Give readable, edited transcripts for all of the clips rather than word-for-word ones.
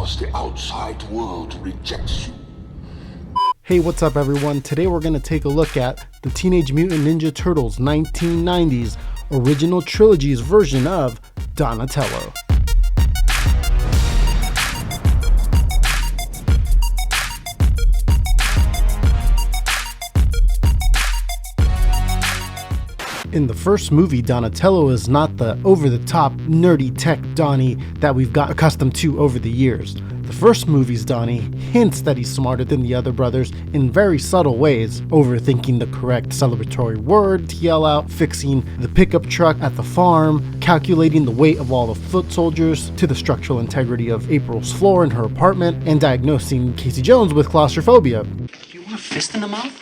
because the outside world rejects you. Hey, what's up everyone? Today we're going to take a look at the Teenage Mutant Ninja Turtles 1990's original trilogy's version of Donatello. In the first movie, Donatello is not the over-the-top, nerdy tech Donnie that we've got accustomed to over the years. The first movie's Donnie hints that he's smarter than the other brothers in very subtle ways, overthinking the correct celebratory word to yell out, fixing the pickup truck at the farm, calculating the weight of all the foot soldiers, to the structural integrity of April's floor in her apartment, and diagnosing Casey Jones with claustrophobia. You want a fist in the mouth?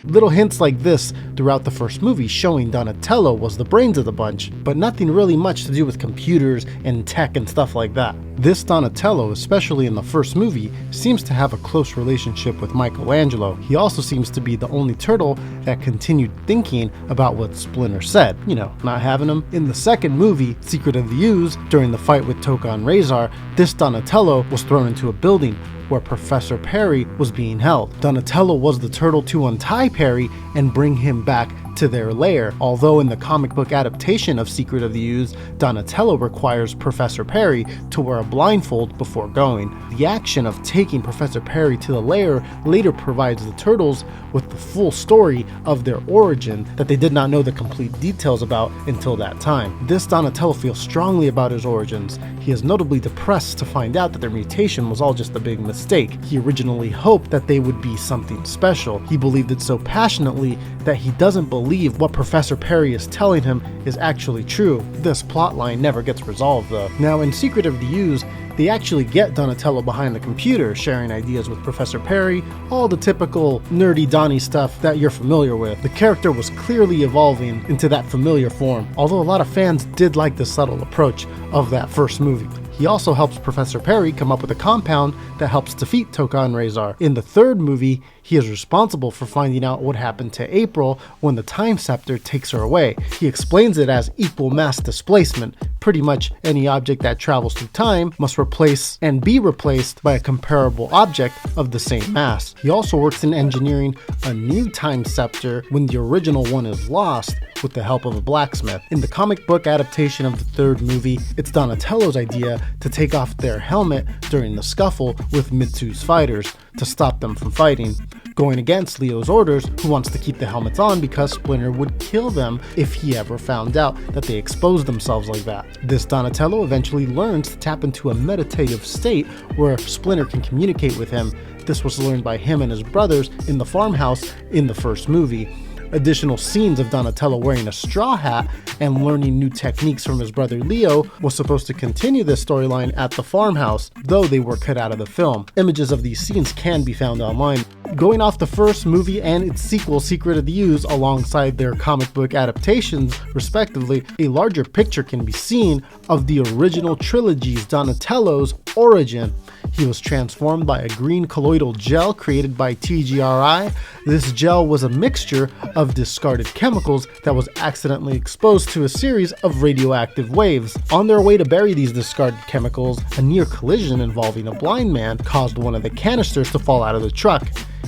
Little hints like this throughout the first movie showing Donatello was the brains of the bunch, but nothing really much to do with computers and tech and stuff like that. This Donatello, especially in the first movie, seems to have a close relationship with Michelangelo. He also seems to be the only turtle that continued thinking about what Splinter said, not having him. In the second movie, Secret of the Ooze, during the fight with Tokan Razor, this Donatello was thrown into a building where Professor Perry was being held. Donatello was the turtle to untie Perry and bring him back to their lair, although in the comic book adaptation of Secret of the Ooze, Donatello requires Professor Perry to wear a blindfold before going. The action of taking Professor Perry to the lair later provides the turtles with the full story of their origin that they did not know the complete details about until that time. This Donatello feels strongly about his origins. He is notably depressed to find out that their mutation was all just a big mistake. He originally hoped that they would be something special. He believed it so passionately that he doesn't believe what Professor Perry is telling him is actually true. This plotline never gets resolved though. Now in Secret of the Ooze, they actually get Donatello behind the computer, sharing ideas with Professor Perry, all the typical nerdy Donnie stuff that you're familiar with. The character was clearly evolving into that familiar form, although a lot of fans did like the subtle approach of that first movie. He also helps Professor Perry come up with a compound that helps defeat Tokan Razor. In the third movie, he is responsible for finding out what happened to April when the Time Scepter takes her away. He explains it as equal mass displacement. Pretty much any object that travels through time must replace and be replaced by a comparable object of the same mass. He also works in engineering a new Time Scepter when the original one is lost, with the help of a blacksmith. In the comic book adaptation of the third movie, it's Donatello's idea to take off their helmet during the scuffle with Mitsu's fighters to stop them from fighting, going against Leo's orders, who wants to keep the helmets on because Splinter would kill them if he ever found out that they exposed themselves like that. This Donatello eventually learns to tap into a meditative state where Splinter can communicate with him. This was learned by him and his brothers in the farmhouse in the first movie. Additional scenes of Donatello wearing a straw hat and learning new techniques from his brother Leo was supposed to continue this storyline at the farmhouse, though they were cut out of the film. Images of these scenes can be found online. Going off the first movie and its sequel, Secret of the Ooze, alongside their comic book adaptations, respectively, a larger picture can be seen of the original trilogy's Donatello's origin. He was transformed by a green colloidal gel created by TGRI. This gel was a mixture of discarded chemicals that was accidentally exposed to a series of radioactive waves. On their way to bury these discarded chemicals, a near collision involving a blind man caused one of the canisters to fall out of the truck,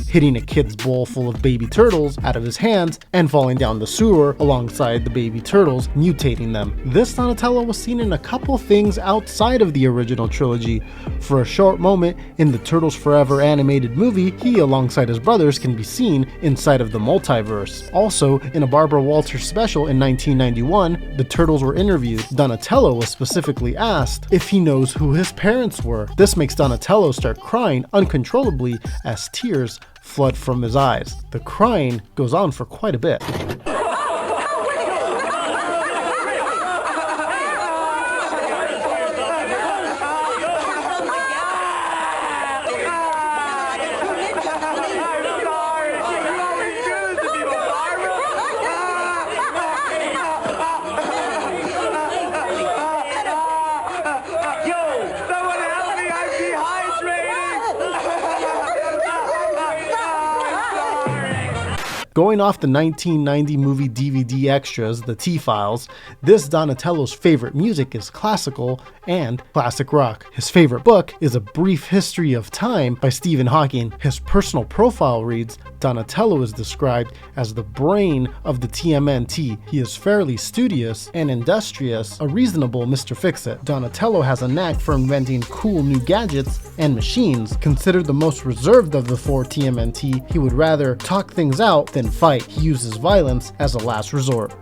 hitting a kid's bowl full of baby turtles out of his hands and falling down the sewer alongside the baby turtles, mutating them. This Donatello was seen in a couple things outside of the original trilogy. For a short moment in the Turtles Forever animated movie, he alongside his brothers can be seen inside of the multiverse. Also, in a Barbara Walters special in 1991, the turtles were interviewed. Donatello was specifically asked if he knows who his parents were. This makes Donatello start crying uncontrollably as tears flood from his eyes. The crying goes on for quite a bit. Going off the 1990 movie DVD extras, the T-Files, this Donatello's favorite music is classical and classic rock. His favorite book is A Brief History of Time by Stephen Hawking. His personal profile reads, Donatello is described as the brain of the TMNT. He is fairly studious and industrious, a reasonable Mr. Fix-It. Donatello has a knack for inventing cool new gadgets and machines. Considered the most reserved of the 4 TMNT, he would rather talk things out than fight. He uses violence as a last resort.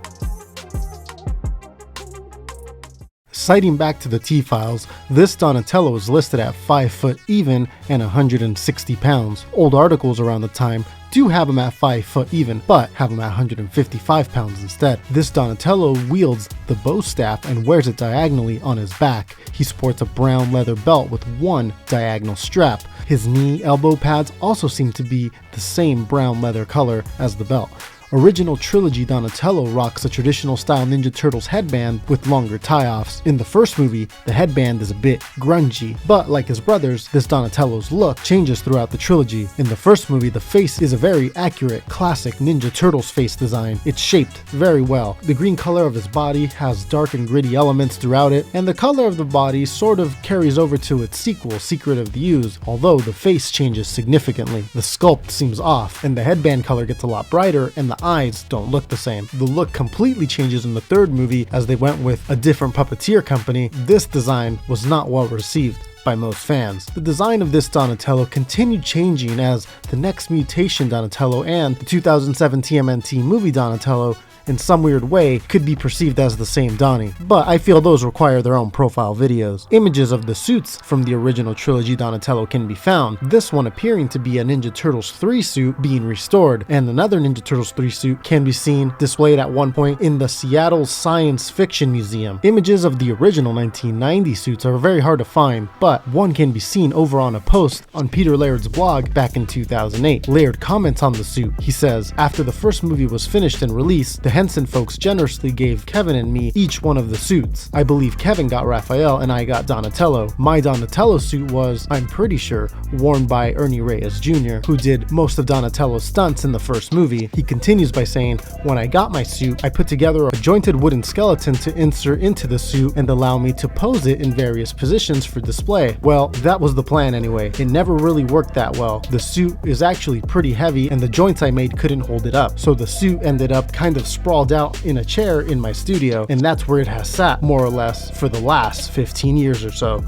Citing back to the T-Files, this Donatello is listed at 5 foot even and 160 pounds. Old articles around the time do have him at 5 foot even, but have him at 155 pounds instead. This Donatello wields the bow staff and wears it diagonally on his back. He sports a brown leather belt with one diagonal strap. His knee elbow pads also seem to be the same brown leather color as the belt. Original Trilogy Donatello rocks a traditional style Ninja Turtles headband with longer tie-offs. In the first movie, the headband is a bit grungy, but like his brothers, this Donatello's look changes throughout the trilogy. In the first movie, the face is a very accurate, classic Ninja Turtles face design. It's shaped very well. The green color of his body has dark and gritty elements throughout it, and the color of the body sort of carries over to its sequel, Secret of the Ooze, although the face changes significantly. The sculpt seems off, and the headband color gets a lot brighter, and the eyes don't look the same. The look completely changes in the third movie as they went with a different puppeteer company. This design was not well received by most fans. The design of this Donatello continued changing as the next Mutation Donatello and the 2007 TMNT movie Donatello in some weird way could be perceived as the same Donnie, but I feel those require their own profile videos. Images of the suits from the original Trilogy Donatello can be found, this one appearing to be a Ninja Turtles 3 suit being restored, and another Ninja Turtles 3 suit can be seen displayed at one point in the Seattle Science Fiction Museum. Images of the original 1990 suits are very hard to find, but one can be seen over on a post on Peter Laird's blog back in 2008. Laird comments on the suit. He says, after the first movie was finished and released, the Henson folks generously gave Kevin and me each one of the suits. I believe Kevin got Raphael and I got Donatello. My Donatello suit was, I'm pretty sure, worn by Ernie Reyes Jr., who did most of Donatello's stunts in the first movie. He continues by saying, when I got my suit, I put together a jointed wooden skeleton to insert into the suit and allow me to pose it in various positions for display. Well, that was the plan anyway. It never really worked that well. The suit is actually pretty heavy and the joints I made couldn't hold it up. So the suit ended up kind of sprawled out in a chair in my studio, and that's where it has sat more or less for the last 15 years or so.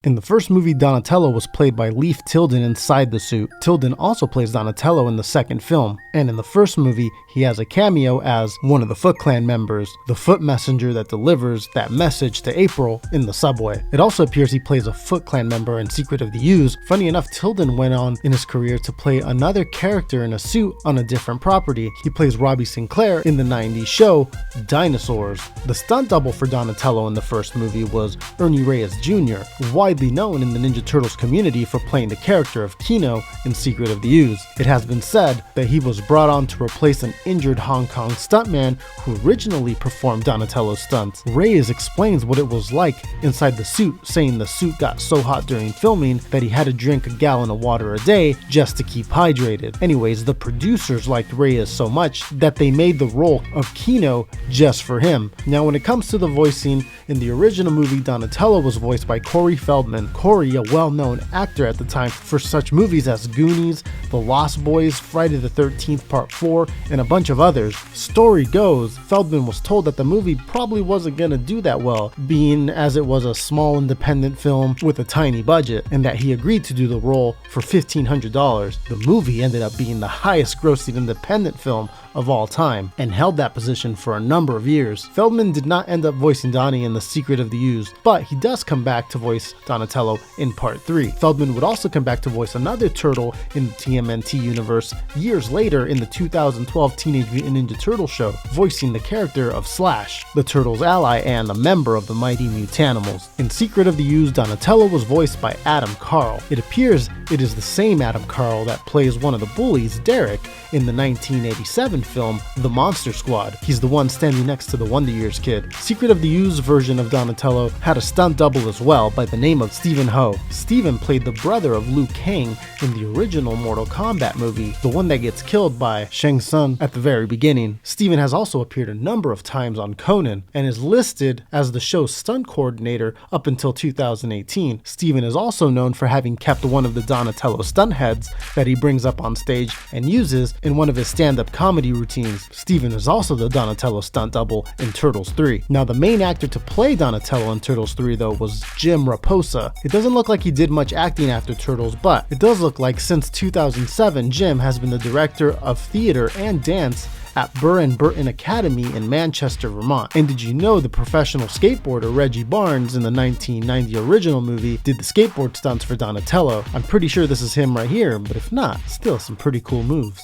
In the first movie, Donatello was played by Leif Tilden inside the suit. Tilden also plays Donatello in the second film, and in the first movie, he has a cameo as one of the Foot Clan members, the foot messenger that delivers that message to April in the subway. It also appears he plays a Foot Clan member in Secret of the Ooze. Funny enough, Tilden went on in his career to play another character in a suit on a different property. He plays Robbie Sinclair in the 90s show Dinosaurs. The stunt double for Donatello in the first movie was Ernie Reyes Jr., widely known in the Ninja Turtles community for playing the character of Kino in Secret of the Ooze. It has been said that he was brought on to replace an injured Hong Kong stuntman who originally performed Donatello's stunts. Reyes explains what it was like inside the suit, saying the suit got so hot during filming that he had to drink a gallon of water a day just to keep hydrated. Anyways, the producers liked Reyes so much that they made the role of Kino just for him. Now, when it comes to the voicing, in the original movie, Donatello was voiced by Corey Feldman. Corey, a well-known actor at the time for such movies as Goonies, The Lost Boys, Friday the 13th Part 4, and a bunch of others. Story goes, Feldman was told that the movie probably wasn't gonna do that well, being as it was a small independent film with a tiny budget, and that he agreed to do the role for $1,500. The movie ended up being the highest grossing independent film of all time, and held that position for a number of years. Feldman did not end up voicing Donnie in The Secret of the Ooze, but he does come back to voice Donatello in Part 3. Feldman would also come back to voice another turtle in the TMNT universe years later in the 2012 Teenage Mutant Ninja Turtle show, voicing the character of Slash, the turtle's ally and a member of the Mighty Mutanimals. In Secret of the Ooze, Donatello was voiced by Adam Carl. It appears it is the same Adam Carl that plays one of the bullies, Derek, in the 1987 film The Monster Squad. He's the one standing next to the Wonder Years kid. Secret of the Ooze version of Donatello had a stunt double as well by the name of Stephen Ho. Stephen played the brother of Liu Kang in the original Mortal Kombat movie, the one that gets killed by Shang Tsung at the very beginning. Stephen has also appeared a number of times on Conan and is listed as the show's stunt coordinator up until 2018. Stephen is also known for having kept one of the Donatello stunt heads that he brings up on stage and uses in one of his stand-up comedy routines. Stephen is also the Donatello stunt double in Turtles 3. Now, the main actor to play Donatello in Turtles 3 though was Jim Raposa. It doesn't look like he did much acting after Turtles, but it does look like since 2007, Jim has been the director of theater and dance at Burr and Burton Academy in Manchester, Vermont. And did you know the professional skateboarder Reggie Barnes in the 1990 original movie did the skateboard stunts for Donatello? I'm pretty sure this is him right here, but if not, still some pretty cool moves.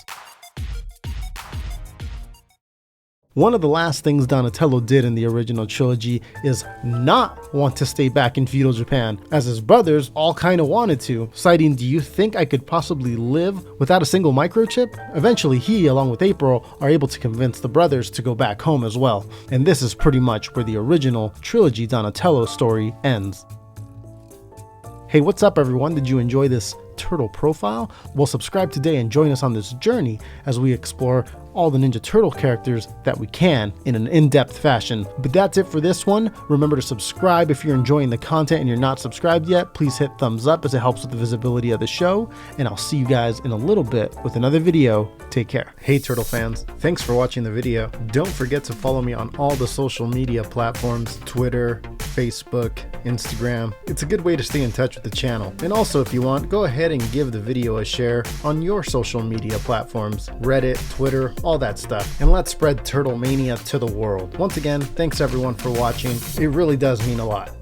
One of the last things Donatello did in the original trilogy is not want to stay back in feudal Japan, as his brothers all kinda wanted to, citing, "Do you think I could possibly live without a single microchip?" Eventually he, along with April, are able to convince the brothers to go back home as well. And this is pretty much where the original trilogy Donatello story ends. Hey, what's up everyone? Did you enjoy this turtle profile? Well, subscribe today and join us on this journey as we explore all the Ninja Turtle characters that we can in an in-depth fashion. But that's it for this one. Remember to subscribe if you're enjoying the content and you're not subscribed yet. Please hit thumbs up as it helps with the visibility of the show, and I'll see you guys in a little bit with another video. Take care. Hey Turtle fans, thanks for watching the video. Don't forget to follow me on all the social media platforms, Twitter, Facebook, Instagram. It's a good way to stay in touch with the channel. And also, if you want, go ahead and give the video a share on your social media platforms, Reddit, Twitter, all that stuff. And let's spread Turtle Mania to the world. Once again, thanks everyone for watching. It really does mean a lot.